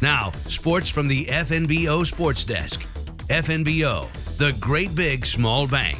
Now, sports from the FNBO Sports Desk. FNBO, the great big small bank.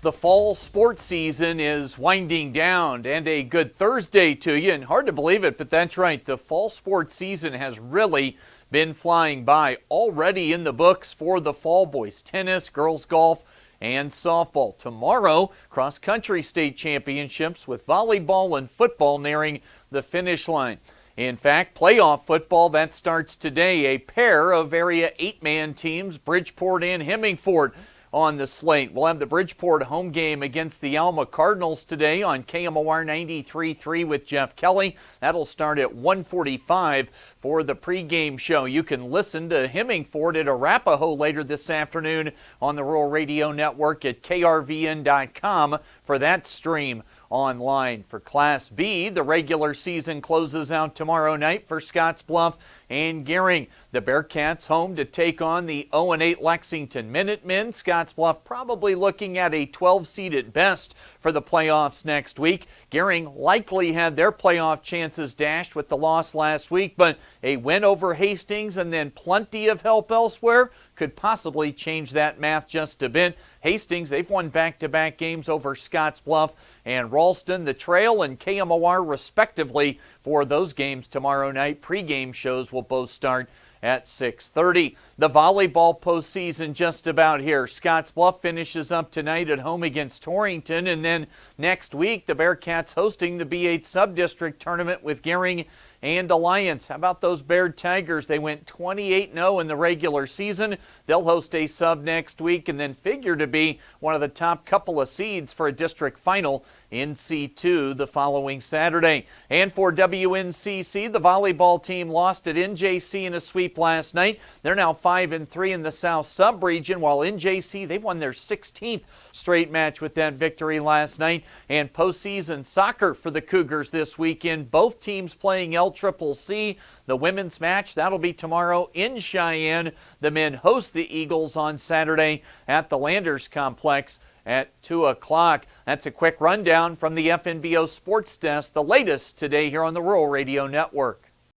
The fall sports season is winding down, and a good Thursday to you. And hard to believe it, but that's right. The fall sports season has really been flying by. Already in the books for the fall: boys tennis, girls golf, and softball. Tomorrow, cross-country state championships with volleyball and football nearing the finish line. In fact, playoff football, that starts today. A pair of Area 8-man teams, Bridgeport and Hemingford, on the slate. We'll have the Bridgeport home game against the Alma Cardinals today on KMOR 93.3 with Jeff Kelly. That'll start at 1:45 for the pregame show. You can listen to Hemingford at Arapahoe later this afternoon on the Rural Radio Network at krvn.com for that stream online. For Class B, the regular season closes out tomorrow night for Scottsbluff and Gering. The Bearcats home to take on the 0-8 Lexington Minutemen. Scottsbluff probably looking at a 12 seed at best for the playoffs next week. Gering likely had their playoff chances dashed with the loss last week, but a win over Hastings and then plenty of help elsewhere could possibly change that math just a bit. Hastings, they've won back-to-back games over Scottsbluff and Ralston. The Trail and KMOR respectively for those games tomorrow night. Pre-game shows will both start at 6:30. The volleyball postseason just about here. Scottsbluff finishes up tonight at home against Torrington, and then next week the Bearcats hosting the B8 Subdistrict Tournament with Gering and Alliance. How about those Baird Tigers? They went 28-0 in the regular season. They'll host a sub next week and then figure to be one of the top couple of seeds for a district final in C2 the following Saturday. And for WNCC, the volleyball team lost at NJC in a sweep last night. They're now 5-3 in the South Sub-region, while NJC, they've won their 16th straight match with that victory last night. And postseason soccer for the Cougars this weekend. Both teams playing LCCC. The women's match, that'll be tomorrow in Cheyenne. The men host the Eagles on Saturday at the Landers Complex at 2 o'clock. That's a quick rundown from the FNBO Sports Desk, the latest today here on the Rural Radio Network.